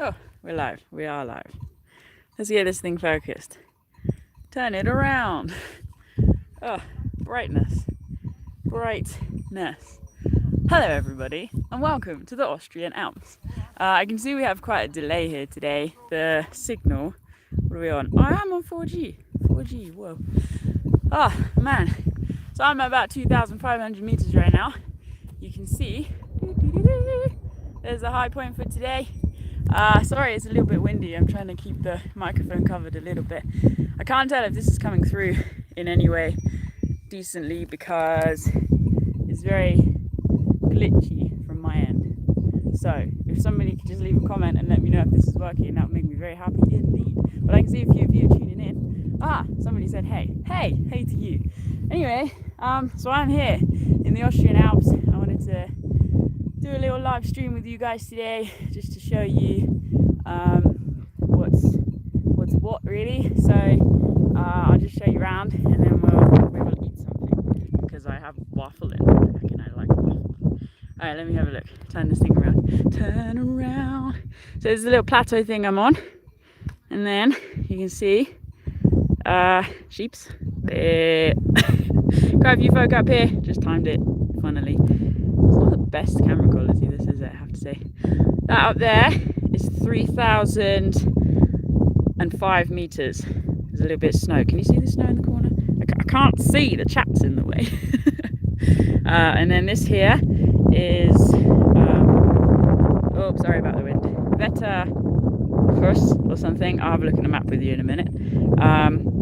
Oh, we're live. We are live. Let's get this thing focused. Turn it around. Oh, brightness. Brightness. Hello, everybody, and welcome to the Austrian Alps. I can see we have quite a delay here today. The signal. What are we on? I am on 4G. 4G, whoa. Oh, man. So I'm at about 2,500 meters right now. You can see. There's a high point for today. Sorry, it's a little bit windy. I'm trying to keep the microphone covered a little bit. I can't tell if this is coming through in any way decently because it's very glitchy from my end. So if somebody could just leave a comment and let me know if this is working, that would make me very happy indeed. But I can see a few of you tuning in. Somebody said hey to you. Anyway, so I'm here in the Austrian Alps. I wanted to do a little live stream with you guys today just to show you what's what really. So I'll just show you around and then we will eat something because I have waffle in. I reckon I like waffle. Alright, let me have a look. Turn this thing around. Turn around. So there's a little plateau thing I'm on, and then you can see sheeps there. Quite a few folk up here. Just timed it funnily. It's not the best camera quality this is, I have to say. That up there is 3,005 meters. There's a little bit of snow. Can you see the snow in the corner? I can't see, the chat's in the way. And then this here is, oh, sorry about the wind. Veta or something. I'll have a look at the map with you in a minute.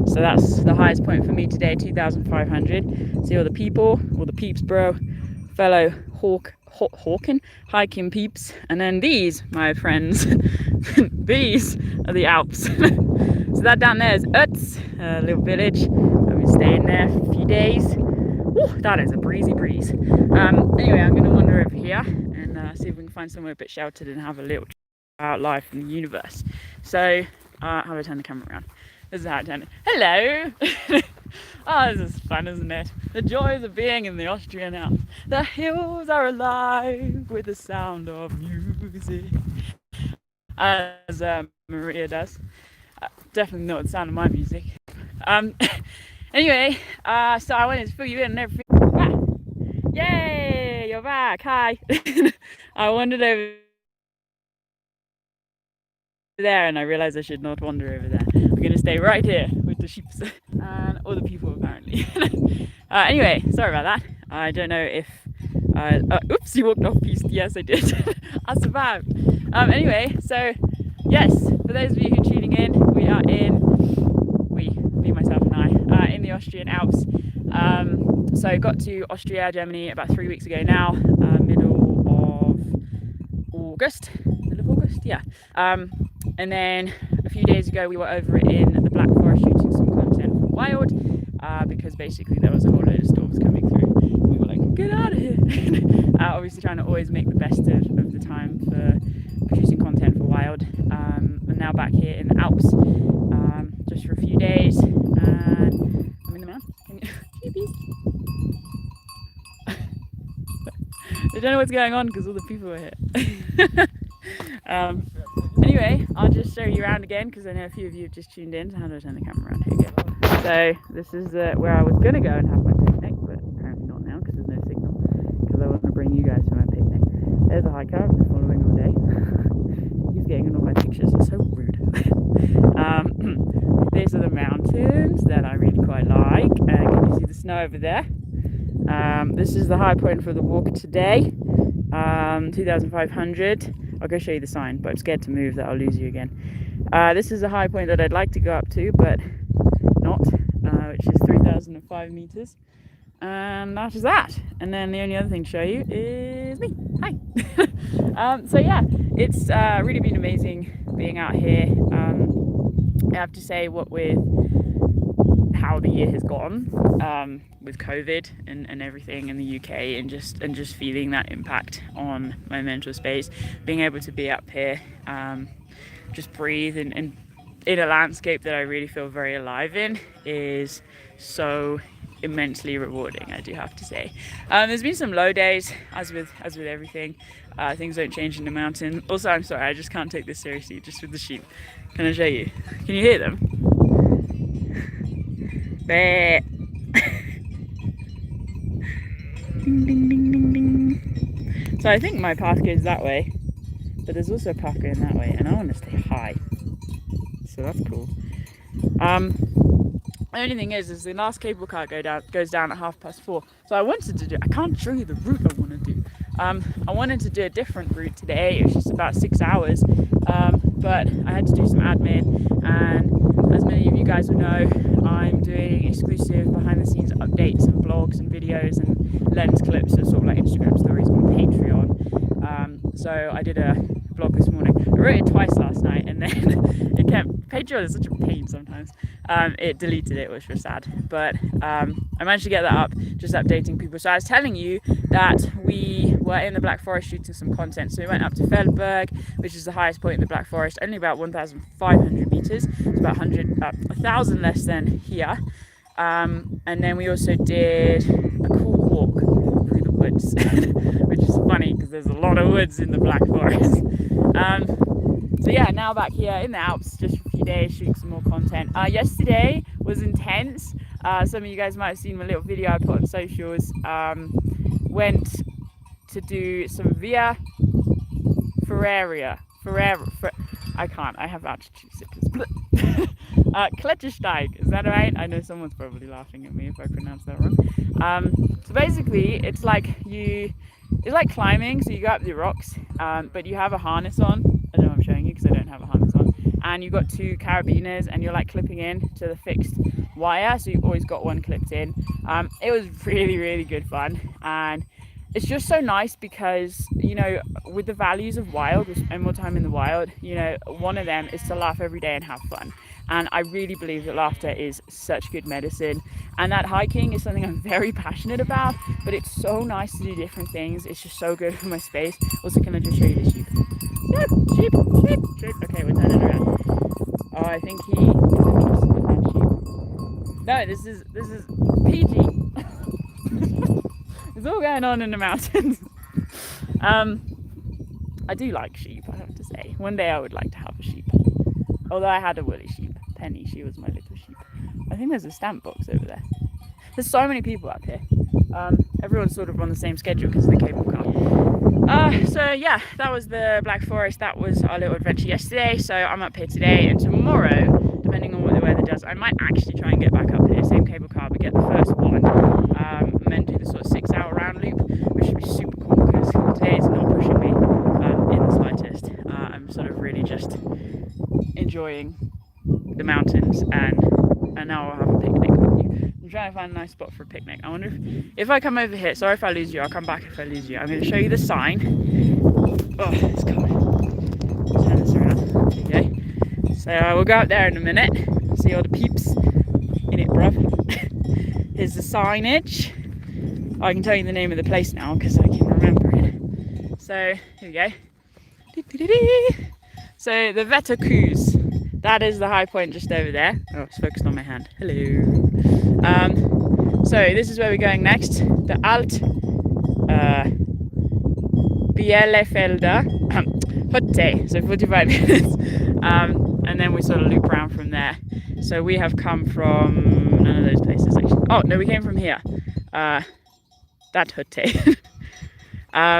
So that's the highest point for me today, 2,500. See all the people, all the peeps, bro. Fellow hiking peeps. And then these, my friends, these are the Alps. So that down there is Utz, a little village. I've been staying there for a few days. Ooh, that is a breezy breeze. Anyway, I'm going to wander over here and see if we can find somewhere a bit sheltered and have a little out live from the universe. So, how do I turn the camera around? This is how I turn it. Hello! Oh, this is fun, isn't it? The joys of being in the Austrian Alps. The hills are alive with the sound of music. As Maria does. Definitely not the sound of my music. Anyway, so I wanted to fill you in and everything. Ah, yay! You're back. Hi. I wandered over there and I realized I should not wander over there. I'm going to stay right here with the sheep and all the people apparently. Anyway, sorry about that. I don't know if oops, you walked off piste. Yes, I did. I survived. Anyway, so yes, for those of you who are tuning in, we are in me, myself and I, in the Austrian Alps. So got to Austria, Germany about 3 weeks ago now, middle of August, yeah. And then a few days ago we were over in the Black Forest shooting some content for Wild, because basically there was a whole load of storms coming through. We were like, get out of here. Obviously trying to always make the best of the time for producing content for Wild. And now back here in the Alps, just for a few days, and I'm in the mountain. I don't know what's going on because all the people are here. Anyway, I'll just show you around again because I know a few of you have just tuned in. So how do I turn the camera around? Here we go. So this is where I was going to go and have my picnic, but apparently not now because there's no signal, because I want to bring you guys to my picnic. There's a hiker I've been following all day. He's getting in all my pictures. It's so rude. These are the mountains that I really quite like. Can you see the snow over there? This is the high point for the walk today, 2,500. I'll go show you the sign, but I'm scared to move that I'll lose you again. This is a high point that I'd like to go up to, but not, which is 3,005 meters. And that is that. And then the only other thing to show you is me. Hi. So yeah, it's really been amazing being out here. I have to say, what with how the year has gone, with COVID and everything in the UK, and just feeling that impact on my mental space, being able to be up here, just breathe and in a landscape that I really feel very alive in is so immensely rewarding, I do have to say. There's been some low days, as with everything. Things don't change in the mountain. Also, I'm sorry, I just can't take this seriously, just with the sheep. Can I show you? Can you hear them? Bah. Ding, ding, ding, ding, ding. So I think my path goes that way, but there's also a path going that way, and I want to stay high. So that's cool. The only thing is the last cable car goes down at 4:30. So I wanted to do, I can't show you the route I want to do. I wanted to do a different route today. It was just about 6 hours, but I had to do some admin, and as many of you guys will know, I'm doing exclusive behind the scenes updates and vlogs and videos and lens clips and sort of like Instagram stories on Patreon. So I did a vlog this morning. I wrote it twice last night, and then it kept, Patreon is such a pain sometimes. It deleted it, which was sad, but I managed to get that up, just updating people. So I was telling you that we were in the Black Forest shooting some content. So we went up to Feldberg, which is the highest point in the Black Forest, only about 1,500 meters. It's about 1,000 less than here. And then we also did a cool walk through the woods, which is funny because there's a lot of woods in the Black Forest. So yeah, now back here in the Alps, just for a few days, shooting some more content. Yesterday was intense. Some of you guys might have seen my little video I put on socials. Went to do some via ferrata. I have altitude sickness. Klettersteig, is that right? I know someone's probably laughing at me if I pronounce that wrong. So basically, it's like climbing, so you go up the rocks, but you have a harness on. I don't know if I'm showing you because I don't have a harness on. And you've got 2 carabiners, and you're like clipping in to the fixed wire, so you've always got one clipped in. It was really, really good fun, and it's just so nice because, you know, with the values of wild, and more time in the wild, you know, one of them is to laugh every day and have fun. And I really believe that laughter is such good medicine, and that hiking is something I'm very passionate about, but it's so nice to do different things. It's just so good for my space. Also, can I just show you the sheep? Sheep. Okay, we're turning around. Oh, I think he is interested in that sheep. No, this is PG. It's all going on in the mountains. I do like sheep, I have to say. One day I would like to have a sheep. Although I had a woolly sheep. Penny, she was my little sheep. I think there's a stamp box over there. There's so many people up here. Everyone's sort of on the same schedule because of the cable car. So yeah, that was the Black Forest. That was our little adventure yesterday. So I'm up here today, and tomorrow, depending on what the weather does, I might actually try and get back up here, same cable car, but get the first one, and then do the sort of 6-hour round loop, which would be super cool because today is not pushing me in the slightest. I'm sort of really just enjoying the mountains, and now I'll have a picnic with you. I'm trying to find a nice spot for a picnic. I wonder if I come over here, sorry if I lose you, I'll come back if I lose you. I'm going to show you the sign. Oh, it's coming. Turn this around. Okay. So we'll go out there in a minute, see all the peeps in it, bruv. Here's the signage. I can tell you the name of the place now because I can remember it. So here we go. So the Vetterkus, that is the high point just over there. Oh, it's focused on my hand. Hello. So this is where we're going next. The Alt Bielefelder Hutte. So 45 minutes. And then we sort of loop around from there. So we have come from none of those places actually. Oh no, we came from here. That Hutte.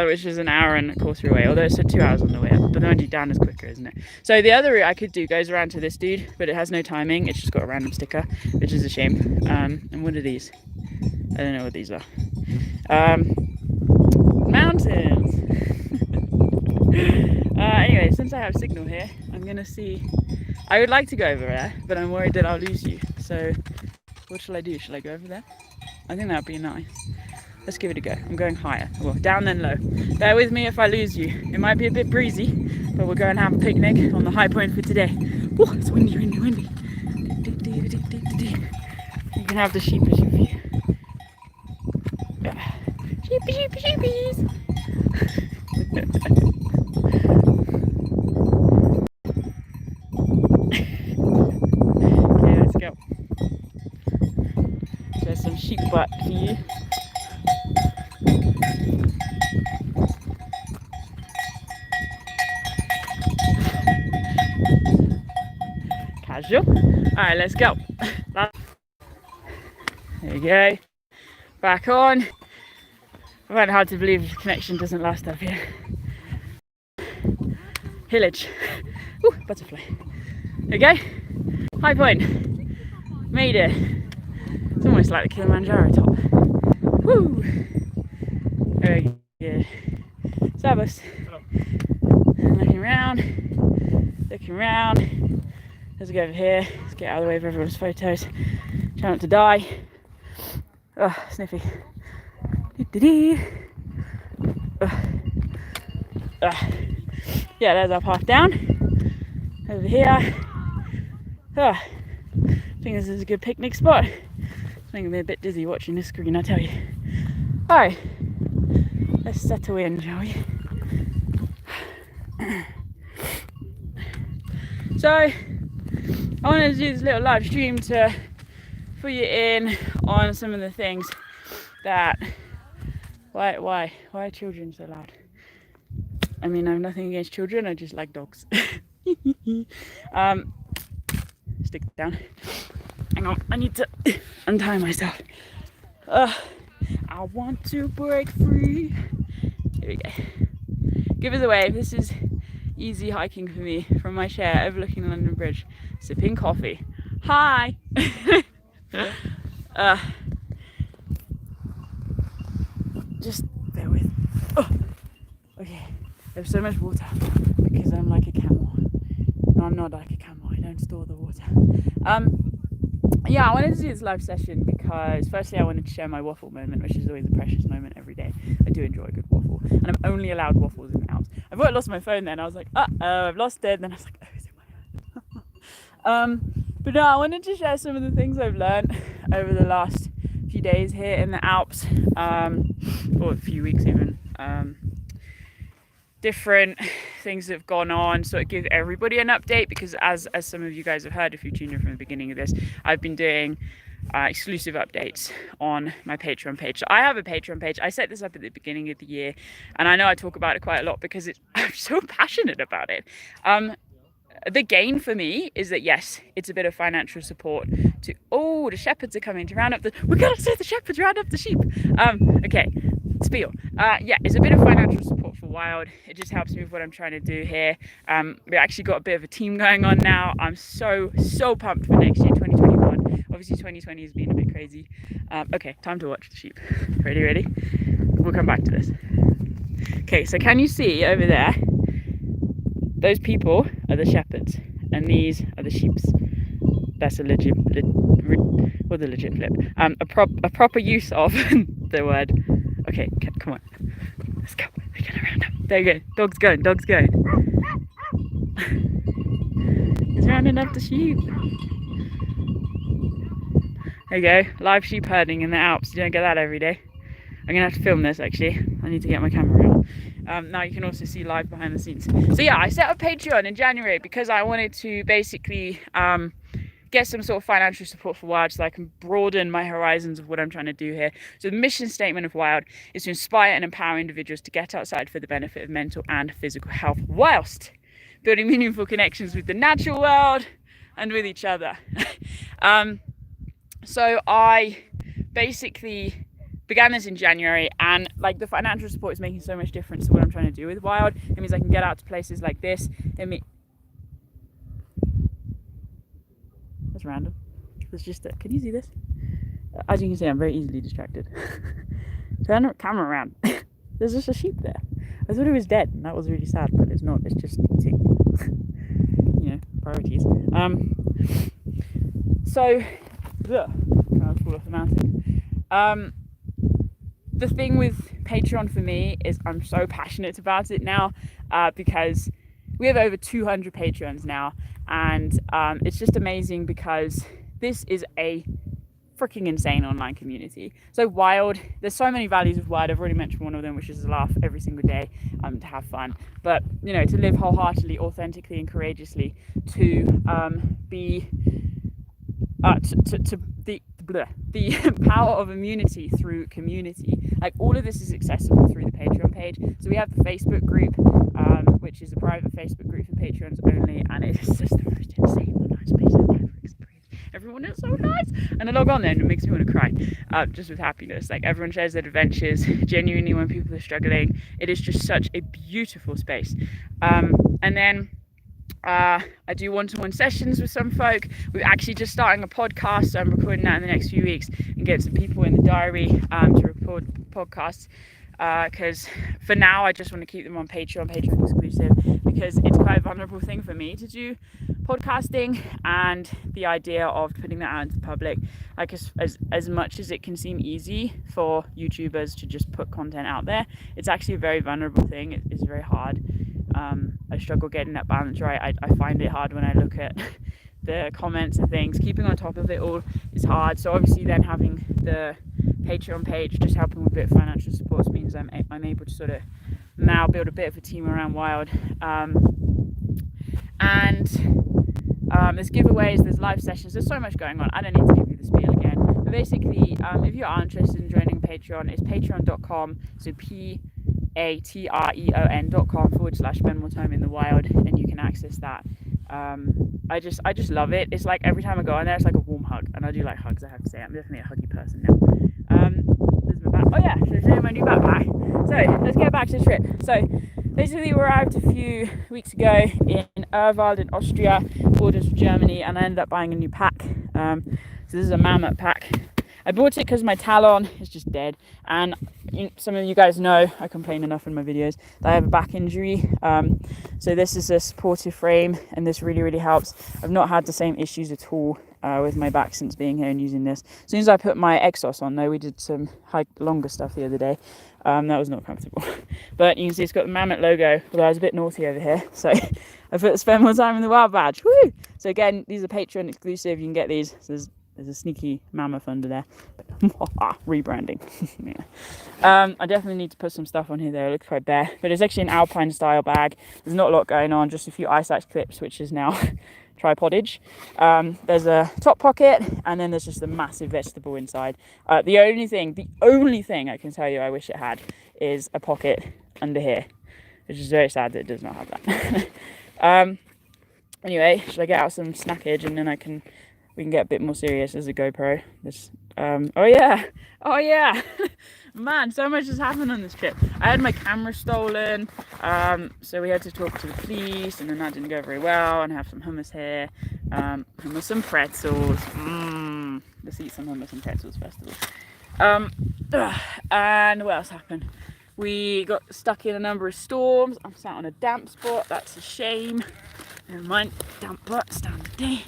Which is an hour and a quarter away, although it's 2 hours on the way up, but the one down is quicker, isn't it? So the other route I could do goes around to this dude, but it has no timing, it's just got a random sticker, which is a shame. And what are these? I don't know what these are. Mountains! Anyway, since I have signal here, I'm gonna see. I would like to go over there, but I'm worried that I'll lose you. So what shall I do? Shall I go over there? I think that'd be nice. Let's give it a go. I'm going higher. Well, down then low. Bear with me if I lose you. It might be a bit breezy, but we'll go and have a picnic on the high point for today. Oh, it's windy. You can have the sheep as your view. Yeah. Sheepies. Okay, let's go. There's some sheep but for you. Casual. Alright, let's go. There you go. Back on. I find it hard to believe the connection doesn't last up here. Hillage. Ooh, butterfly. There you go. High point. Made it. It's almost like the Kilimanjaro top. Woo! Very good. Sabas. And looking around. Looking around. Let's go over here. Let's get out of the way of everyone's photos. Try not to die. Oh, sniffy. Yeah, there's our path down. Over here. I think this is a good picnic spot. It's making me a bit dizzy watching this screen, I tell you. Alright, let's settle in, shall we? So, I wanted to do this little live stream to fill you in on some of the things that... Why are children so loud? I mean, I have nothing against children, I just like dogs. Stick it down. Hang on, I need to untie myself. I want to break free. Here we go. Give us a wave. This is easy hiking for me from my chair overlooking London Bridge, sipping coffee. Hi! Just bear with. Oh, okay. There's so much water because I'm like a camel. No, I'm not like a camel. I don't store the water. Yeah, I wanted to do this live session because firstly I wanted to share my waffle moment, which is always a precious moment every day. I do enjoy a good waffle, and I'm only allowed waffles in the Alps. I thought I lost my phone then. I was like, I've lost it. Then I was like, oh, it's in my hand. But no, I wanted to share some of the things I've learned over the last few days here in the Alps, or a few weeks even. Different things that have gone on, so it gives everybody an update, because as some of you guys have heard if you tuned in from the beginning of this, I've been doing exclusive updates on my Patreon page. So I have a Patreon page. I set this up at the beginning of the year, and I know I talk about it quite a lot because I'm so passionate about it. The gain for me is that yes, it's a bit of financial support to the shepherds are coming to round up we're gonna see the shepherds round up the sheep. Okay, spiel. Yeah, it's a bit of financial support for Wild. It just helps me with what I'm trying to do here. We actually got a bit of a team going on now. I'm so pumped for next year, 2021. Obviously 2020 has been a bit crazy. Okay, time to watch the sheep. Ready? We'll come back to this. Okay, so can you see over there? Those people are the shepherds, and these are the sheeps. That's a legit flip. A proper use of the word. Okay, come on. Let's go. We're gonna round up. There you go. Dog's going. He's rounding up the sheep. There you go. Live sheep herding in the Alps. You don't get that every day. I'm gonna have to film this actually. I need to get my camera out. Now you can also see live behind the scenes. So yeah, I set up Patreon in January because I wanted to basically get some sort of financial support for Wild so I can broaden my horizons of what I'm trying to do here. So the mission statement of Wild is to inspire and empower individuals to get outside for the benefit of mental and physical health, whilst building meaningful connections with the natural world and with each other. So I basically began this in January, and like the financial support is making so much difference to what I'm trying to do with Wild. It means I can get out to places like this. That's random. There's just can you see this? As you can see, I'm very easily distracted. Turn the camera around. There's just a sheep there. I thought it was dead, and that was really sad, but it's not. It's just eating. You know, priorities. So, trying to fall off the mountain. The thing with Patreon for me is I'm so passionate about it now, because we have over 200 Patreons now, and it's just amazing because this is a freaking insane online community. So Wild, there's so many values of Wild. I've already mentioned one of them, which is to laugh every single day, to have fun, but you know, to live wholeheartedly, authentically, and courageously, to be the power of immunity through community. Like, all of this is accessible through the Patreon page. So we have the Facebook group, which is a private Facebook group for Patreons only, and it is just the most insane nice place I've ever experienced. Everyone is so nice, and I log on there and it makes me want to cry, just with happiness. Like, everyone shares their adventures genuinely when people are struggling. It is just such a beautiful space. And then I do one-to-one sessions with some folk. We're actually just starting a podcast, so I'm recording that in the next few weeks and get some people in the diary to record podcasts, because for now I just want to keep them on Patreon exclusive, because it's quite a vulnerable thing for me to do podcasting, and the idea of putting that out into the public, like, as much as it can seem easy for YouTubers to just put content out there, it's actually a very vulnerable thing. It's very hard. I struggle getting that balance right. I find it hard when I look at the comments and things. Keeping on top of it all is hard. So obviously then having the Patreon page just helping with a bit of financial support means I'm able to sort of now build a bit of a team around Wild. There's giveaways, there's live sessions, there's so much going on. I don't need to give you the spiel again. But basically, if you are interested in joining Patreon, it's patreon.com, so patreon.com/spend more time in the wild, and you can access that. I just love it. It's like every time I go on there, it's like a warm hug, and I do like hugs, I have to say. I'm definitely a huggy person now. There's my back. Oh yeah, should I show you my new backpack? So let's get back to the trip. So basically, we arrived a few weeks ago in Urwald in Austria, borders of Germany, and I ended up buying a new pack. So this is a Mammoth pack. I bought it because my Talon is just dead, and some of you guys know, I complain enough in my videos, that I have a back injury. So this is a supportive frame, and this really helps. I've not had the same issues at all with my back since being here and using this. As soon as I put my Exos on, though, we did some longer stuff the other day. That was not comfortable. But you can see it's got the Mammoth logo, although I was a bit naughty over here. So I put spend more time in the wild badge. Woo! So again, these are Patreon exclusive. You can get these. So there's a sneaky Mammoth under there. Rebranding. Yeah. I definitely need to put some stuff on here though. It looks quite bare. But it's actually an Alpine style bag. There's not a lot going on. Just a few ice axe clips, which is now tripodage. There's a top pocket, and then there's just a massive vegetable inside. The only thing I can tell you I wish it had is a pocket under here, which is very sad that it does not have that. Anyway, should I get out some snackage, and then we can get a bit more serious as a GoPro. Oh yeah. Man, so much has happened on this trip. I had my camera stolen, so we had to talk to the police, and then that didn't go very well, and have some hummus here, hummus, some pretzels. Let's eat some hummus and pretzels first of all. And what else happened? We got stuck in a number of storms. I'm sat on a damp spot, that's a shame. Never mind, damp butts down the day.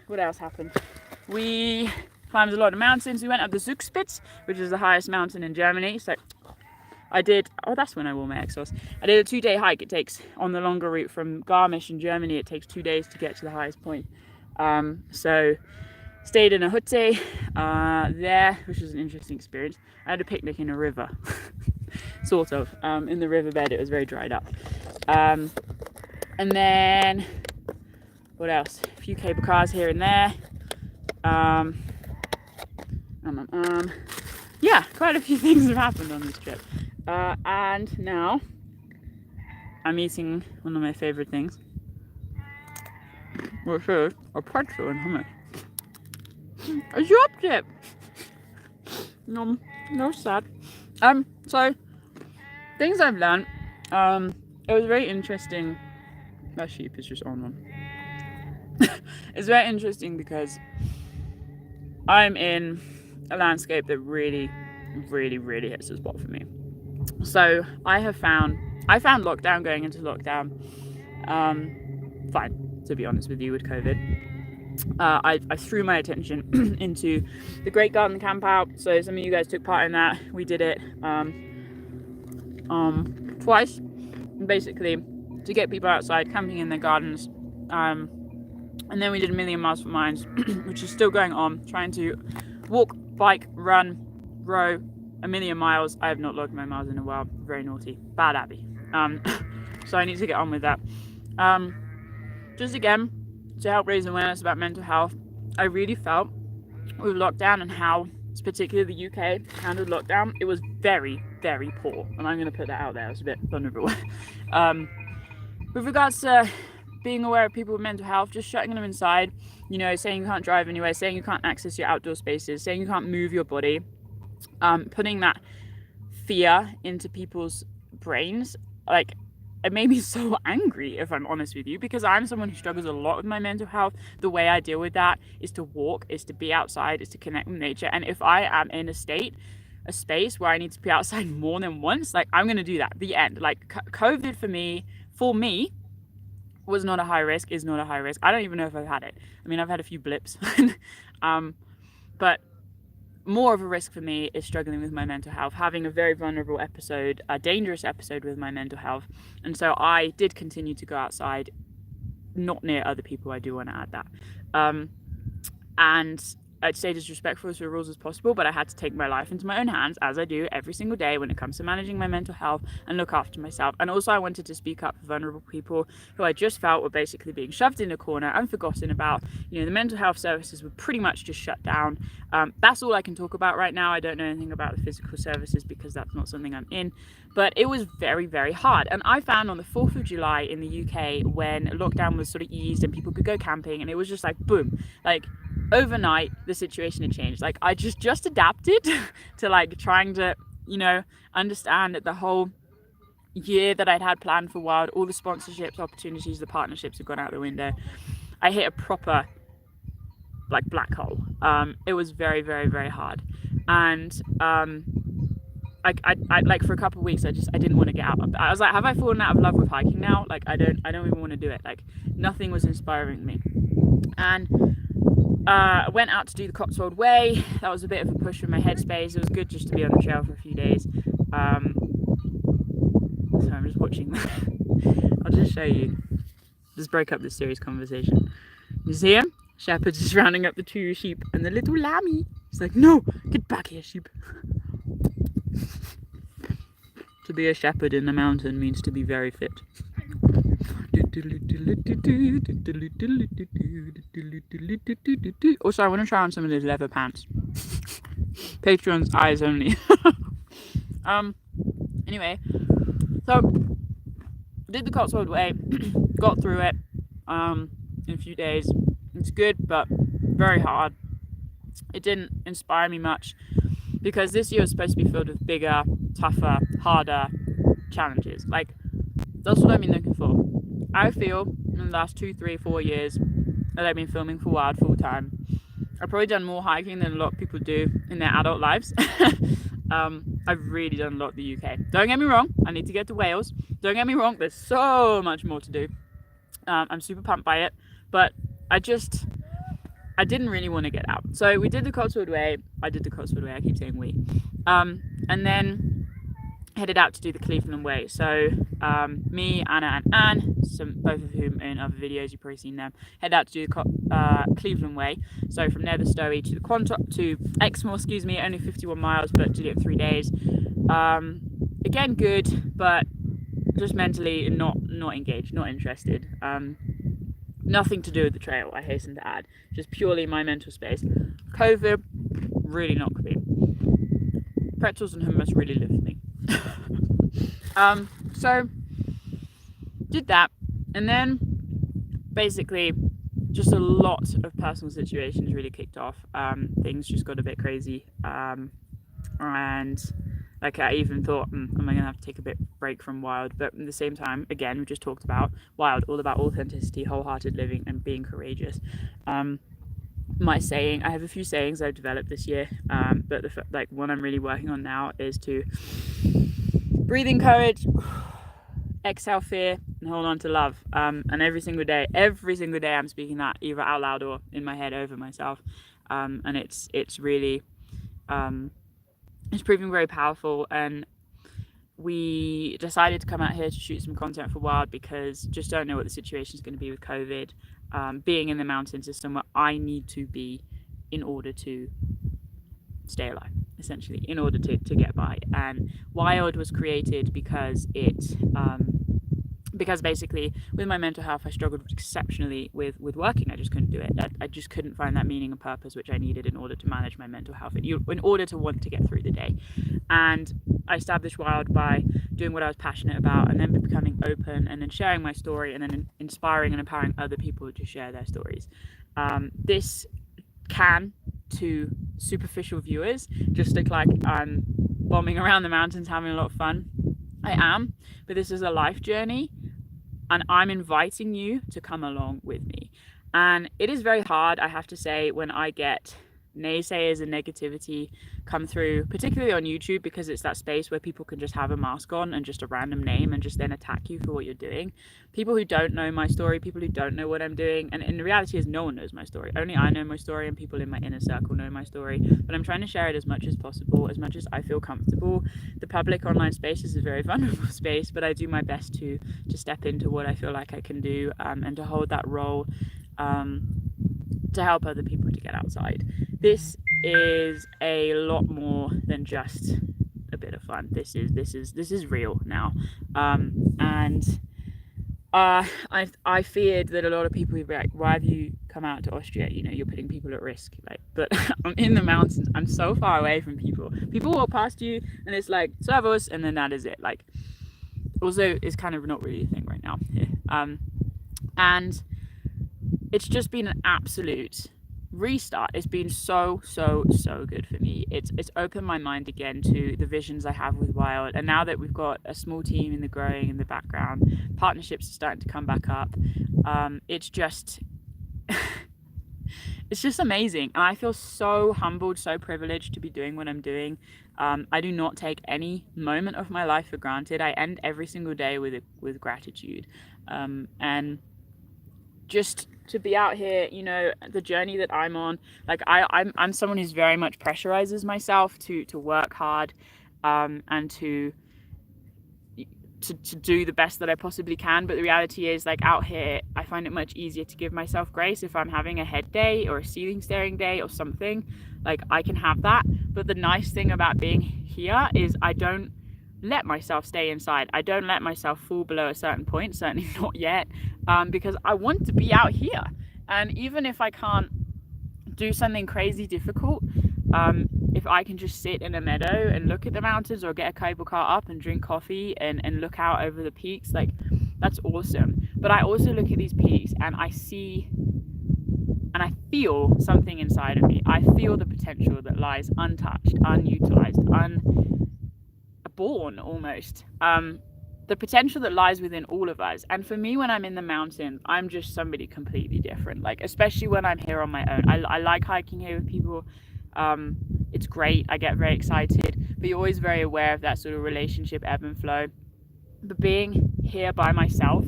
What else happened? We climbed a lot of mountains. We went up the Zugspitze, which is the highest mountain in Germany. So that's when I wore my Exos. I did a 2-day hike. It takes, on the longer route from Garmisch in Germany, it takes 2 days to get to the highest point. So stayed in a hutte there, which was an interesting experience. I had a picnic in a river, sort of. In the riverbed, it was very dried up. And then, what else? A few cable cars here and there. Yeah, quite a few things have happened on this trip. And now, I'm eating one of my favourite things, which is a pretzel and hummus. A drop chip! No sad. So, things I've learned. It was very interesting. That sheep is just on one. It's very interesting because I'm in a landscape that really hits the spot for me. So I found lockdown, going into lockdown, fine, to be honest with you, with COVID. I threw my attention into the Great Garden Camp Out. So some of you guys took part in that. We did it twice, basically, to get people outside camping in their gardens. And then we did 1,000,000 miles for mines, which is still going on, trying to walk, bike, run, row 1,000,000 miles. I have not logged my miles in a while. Very naughty. Bad Abbie. So I need to get on with that. Just again, to help raise awareness about mental health. I really felt with lockdown and how, particularly the UK, handled lockdown, it was very, very poor. And I'm going to put that out there. It's a bit vulnerable. With regards to being aware of people with mental health, just shutting them inside, you know, saying you can't drive anywhere, saying you can't access your outdoor spaces, saying you can't move your body, putting that fear into people's brains, like, it made me so angry, if I'm honest with you, because I'm someone who struggles a lot with my mental health. The way I deal with that is to walk, is to be outside, is to connect with nature. And if I am in a space where I need to be outside more than once, like, I'm going to do that. The end. Like, COVID for me, was not a high risk, is not a high risk. I don't even know if I've had it. I mean, I've had a few blips. But more of a risk for me is struggling with my mental health, having a very vulnerable episode, a dangerous episode with my mental health. And so I did continue to go outside, not near other people. I do want to add that. And I'd stayed as respectful to the rules as possible, but I had to take my life into my own hands, as I do every single day when it comes to managing my mental health, and look after myself. And also I wanted to speak up for vulnerable people who I just felt were basically being shoved in a corner and forgotten about. You know, the mental health services were pretty much just shut down. That's all I can talk about right now. I don't know anything about the physical services because that's not something I'm in. But it was very, very hard. And I found on the 4th of July in the UK, when lockdown was sort of eased and people could go camping, and it was just like, boom, like, overnight the situation had changed. Like, I just adapted to, like, trying to, you know, understand that the whole year that I'd had planned for Wild, all the sponsorships, opportunities, the partnerships had gone out the window. I hit a proper, like, black hole. It was very, very, very hard. And I like, for a couple of weeks I didn't want to get out. I was like, have I fallen out of love with hiking now? Like, I don't even want to do it. Like, nothing was inspiring me. And I went out to do the Cotswold Way. That was a bit of a push for my headspace. It was good just to be on the trail for a few days. So I'm just watching that. I'll just show you. Just break up this serious conversation. You see him? Shepherd's just rounding up the 2 sheep and the little lammy. He's like, no, get back here, sheep. To be a shepherd in the mountain means to be very fit. Also, I want to try on some of these leather pants. Patreon's eyes only. Anyway, so did the Cotswold Way, got through it in a few days. It's good, but very hard. It didn't inspire me much because this year was supposed to be filled with bigger, tougher, harder challenges. Like, that's what I've been looking for. I feel in the last 2, 3, 4 years that I've been filming for Wild full time. I've probably done more hiking than a lot of people do in their adult lives. I've really done a lot in the UK. Don't get me wrong, I need to get to Wales. Don't get me wrong, there's so much more to do. I'm super pumped by it, but I didn't really want to get out. So we did the Cotswold Way. I keep saying we. And then headed out to do the Cleveland Way. So me, Anna and Anne, both of whom in other videos, you've probably seen them, head out to do the Cleveland Way. So from Netherstowey to the to Exmoor, only 51 miles, but did it in 3 days. Again, good, but just mentally not engaged, not interested. Nothing to do with the trail, I hasten to add. Just purely my mental space. COVID, really not good. Pretzels and hummus really lift me. So did that, and then basically just a lot of personal situations really kicked off. Things just got a bit crazy, and like, I even thought, am I gonna have to take a bit break from Wild? But at the same time, again, we just talked about Wild, all about authenticity, wholehearted living, and being courageous. My saying, I have a few sayings I've developed this year, but the one I'm really working on now is to breathe in courage, exhale fear, and hold on to love. And every single day I'm speaking that either out loud or in my head over myself. And it's really, it's proving very powerful. And we decided to come out here to shoot some content for Wild because just don't know what the situation is going to be with COVID. Being in the mountains is somewhere I need to be in order to stay alive, essentially, in order to get by. And Wild was created because it because basically with my mental health I struggled exceptionally with working. I just couldn't do it. I just couldn't find that meaning and purpose which I needed in order to manage my mental health, in order to want to get through the day. And I established Wild by doing what I was passionate about, and then becoming open, and then sharing my story, and then inspiring and empowering other people to share their stories. This can, to superficial viewers, just look like I'm bombing around the mountains having a lot of fun. I am, but this is a life journey, and I'm inviting you to come along with me. And it is very hard, I have to say, when I get naysayers and negativity come through, particularly on YouTube, because it's that space where people can just have a mask on and just a random name and just then attack you for what you're doing. People who don't know my story, people who don't know what I'm doing, and the reality is no one knows my story. Only I know my story, and people in my inner circle know my story. But I'm trying to share it as much as possible, as much as I feel comfortable. The public online space is a very vulnerable space, but I do my best to step into what I feel like I can do, and to hold that role, to help other people to get outside. This is a lot more than just a bit of fun. This is real now, and I feared that a lot of people would be like, why have you come out to Austria? You know, you're putting people at risk. Like, but I'm in the mountains. I'm so far away from people. People walk past you, and it's like servus, and then that is it. Like, also, it's kind of not really a thing right now here. And it's just been an absolute restart. It's been so good for me. It's opened my mind again to the visions I have with Wild, and now that we've got a small team in the growing in the background, partnerships are starting to come back up. It's just it's just amazing, and I feel so humbled, so privileged to be doing what I'm doing. I do not take any moment of my life for granted. I end every single day with gratitude, and just to be out here, you know, the journey that I'm on, like I'm someone who's very much pressurizes myself to work hard, and to do the best that I possibly can. But the reality is, like, out here I find it much easier to give myself grace if I'm having a head day or a ceiling staring day or something. Like, I can have that. But the nice thing about being here is I don't let myself stay inside. I don't let myself fall below a certain point, certainly not yet, because I want to be out here. And even if I can't do something crazy difficult, if I can just sit in a meadow and look at the mountains, or get a cable car up and drink coffee and look out over the peaks, like, that's awesome. But I also look at these peaks and I see and I feel something inside of me. I feel the potential that lies untouched, unutilized, unborn almost. The potential that lies within all of us. And for me, when I'm in the mountains, I'm just somebody completely different. Like, especially when I'm here on my own. I like hiking here with people. It's great. I get very excited, but you're always very aware of that sort of relationship ebb and flow. But being here by myself,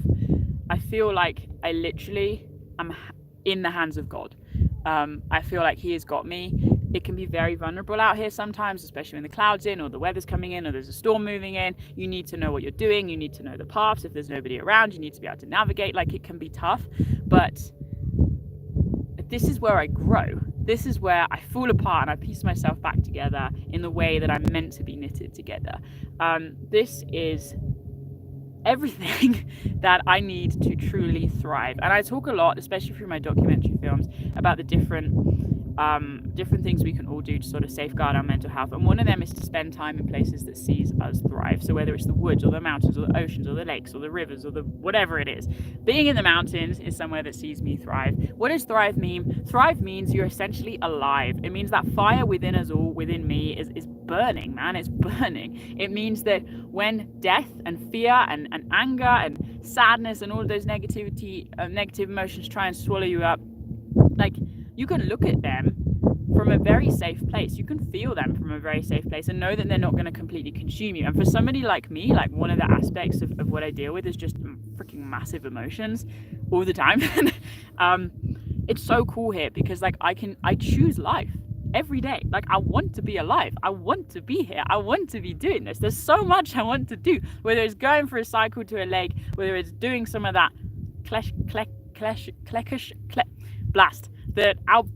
I feel like I literally am in the hands of God. I feel like He has got me. It can be very vulnerable out here sometimes, especially when the clouds in, or the weather's coming in, or there's a storm moving in. You need to know what you're doing. You need to know the paths. If there's nobody around, you need to be able to navigate. Like, it can be tough, but this is where I grow. This is where I fall apart and I piece myself back together in the way that I'm meant to be knitted together. This is everything that I need to truly thrive. And I talk a lot, especially through my documentary films, about the different things we can all do to sort of safeguard our mental health. And one of them is to spend time in places that sees us thrive. So whether it's the woods or the mountains or the oceans or the lakes or the rivers or the whatever it is, being in the mountains is somewhere that sees me thrive. What does thrive mean? Thrive means you're essentially alive. It means that fire within us all, within me, is burning, man. It's burning. It means that when death and fear and anger and sadness and all of those negative emotions try and swallow you up, like, you can look at them from a very safe place. You can feel them from a very safe place and know that they're not going to completely consume you. And for somebody like me, like, one of the aspects of what I deal with is just freaking massive emotions all the time. It's so cool here because, like, I choose life every day. Like, I want to be alive. I want to be here. I want to be doing this. There's so much I want to do, whether it's going for a cycle to a lake, whether it's doing some of that blast that I'll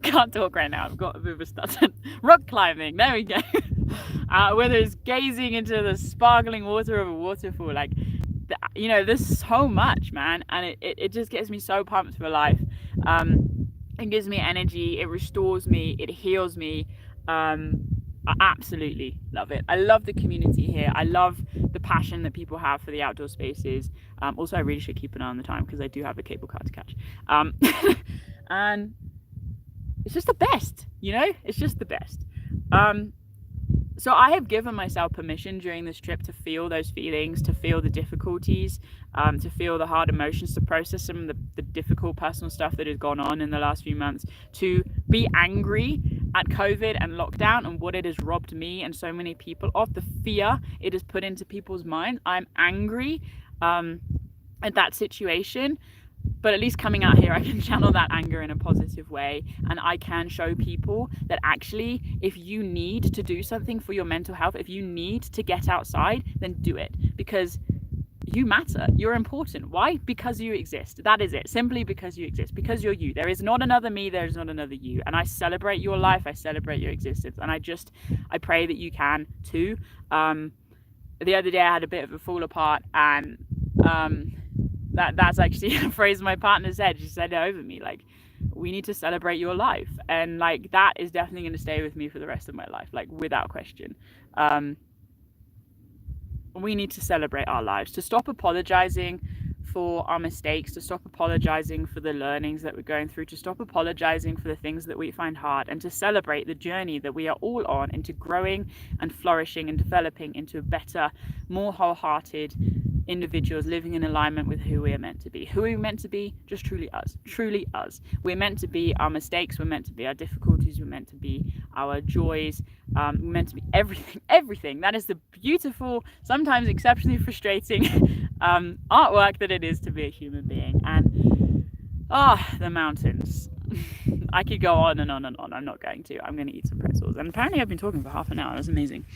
can't talk right now. I've got a bit of a stutter. Rock climbing. There we go. Whether it's gazing into the sparkling water of a waterfall, like, you know, there's so much, man, and it just gets me so pumped for life. It gives me energy, it restores me, it heals me. I absolutely love it. I love the community here. I love the passion that people have for the outdoor spaces. Also, I really should keep an eye on the time because I do have a cable car to catch. And it's just the best, you know? It's just the best. So I have given myself permission during this trip to feel those feelings, to feel the difficulties, to feel the hard emotions, to process some of the difficult personal stuff that has gone on in the last few months, to be angry at COVID and lockdown and what it has robbed me and so many people of, the fear it has put into people's minds. I'm angry at that situation. But at least coming out here, I can channel that anger in a positive way, and I can show people that actually, if you need to do something for your mental health, if you need to get outside, then do it, because you matter. You're important. Why? Because you exist. That is it. Simply because you exist. Because you're you. There is not another me. There is not another you. And I celebrate your life. I celebrate your existence. And I pray that you can too. The other day I had a bit of a fall apart, and that's actually a phrase my partner said. She said it over me, like, we need to celebrate your life. And like, that is definitely going to stay with me for the rest of my life, like, without question. We need to celebrate our lives, to stop apologizing for our mistakes, to stop apologizing for the learnings that we're going through, to stop apologizing for the things that we find hard, and to celebrate the journey that we are all on into growing and flourishing and developing into a better, more wholehearted individuals living in alignment with who we are meant to be. Who are we meant to be? Just truly us. Truly us. We're meant to be our mistakes. We're meant to be our difficulties. We're meant to be our joys. We're meant to be everything. That is the beautiful, sometimes exceptionally frustrating artwork that it is to be a human being. And the mountains. I could go on and on and on. I'm not going to. I'm going to eat some pretzels. And apparently I've been talking for half an hour. That's amazing.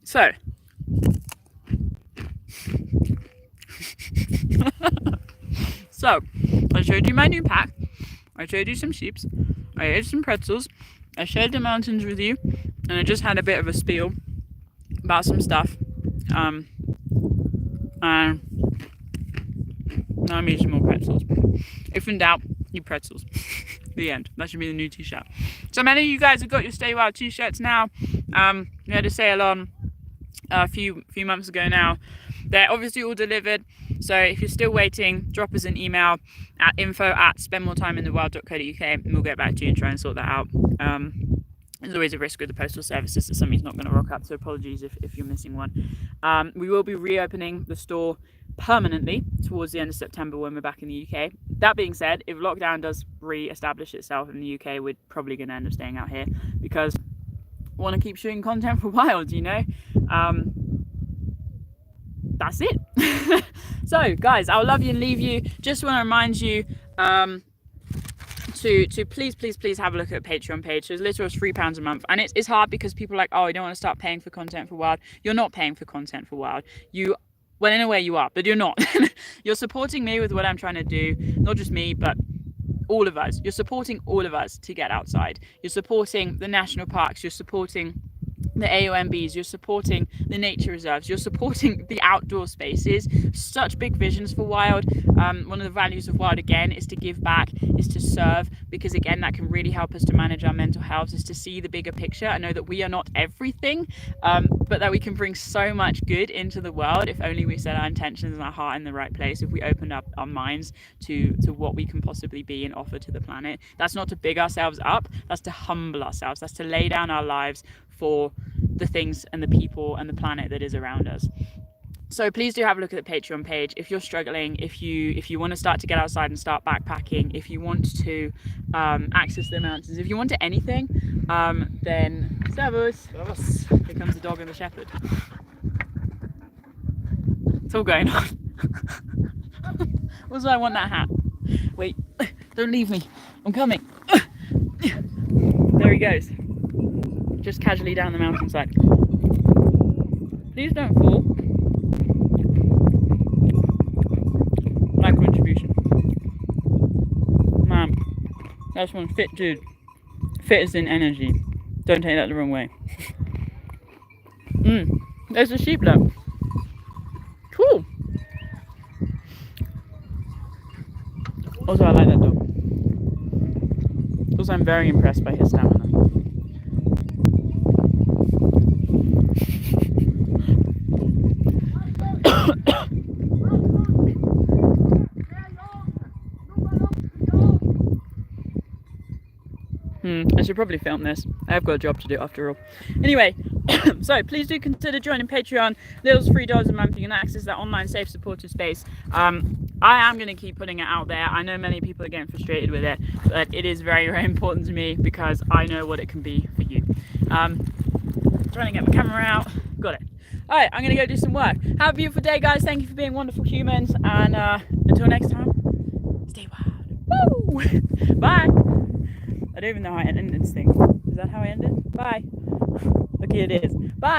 So I showed you my new pack, I showed you some sheeps, I ate some pretzels, I shared the mountains with you, and I just had a bit of a spiel about some stuff, and now I'm eating some more pretzels. If in doubt, eat pretzels. The end. That should be the new t-shirt. So many of you guys have got your Stay Wild t-shirts now. We had a sale on a few months ago now. They're obviously all delivered, so if you're still waiting, drop us an email at info@spendmoretimeinthewild.co.uk and we'll get back to you and try and sort that out. There's always a risk with the postal services that somebody's not going to rock up, so apologies if you're missing one. We will be reopening the store permanently towards the end of September when we're back in the UK. That being said, if lockdown does re-establish itself in the UK, we're probably going to end up staying out here because I want to keep shooting content for Wild, you know. That's it. So guys, I'll love you and leave you. Just want to remind you to please have a look at the Patreon page. So it's literally £3 a month, and it's hard because people are like, oh, I don't want to start paying for content for Wild. You're not paying for content for Wild. Well, in a way you are, but you're not. You're supporting me with what I'm trying to do. Not just me, but all of us. You're supporting all of us to get outside. You're supporting the national parks. You're supporting the AOMBs, you're supporting the nature reserves, you're supporting the outdoor spaces. Such big visions for Wild. One of the values of Wild, again, is to give back, is to serve, because again, that can really help us to manage our mental health, is to see the bigger picture and know that we are not everything, but that we can bring so much good into the world if only we set our intentions and our heart in the right place, if we opened up our minds to what we can possibly be and offer to the planet. That's not to big ourselves up, that's to humble ourselves, that's to lay down our lives for the things and the people and the planet that is around us. So please do have a look at the Patreon page if you're struggling, if you want to start to get outside and start backpacking, if you want to access the mountains, if you want to anything, then servus. Here comes the dog and the shepherd. It's all going on. Also, I want that hat. Wait, don't leave me. I'm coming. There he goes. Just casually down the mountainside. Please don't fall. My contribution. Man, that's one fit dude. Fit as in energy. Don't take that the wrong way. There's a sheep though. Also, I like that dog. Also, I'm very impressed by his stamina. I should probably film this. I have got a job to do after all. Anyway, so please do consider joining Patreon. Little's $3 a month. You can access that online safe supportive space. I am going to keep putting it out there. I know many people are getting frustrated with it, but it is very, very important to me because I know what it can be for you. Trying to get my camera out. Got it. All right, I'm going to go do some work. Have a beautiful day, guys. Thank you for being wonderful humans. And until next time, stay wild. Woo! Bye. I don't even know how I ended this thing. Is that how I ended? Bye. Okay, it is. Bye.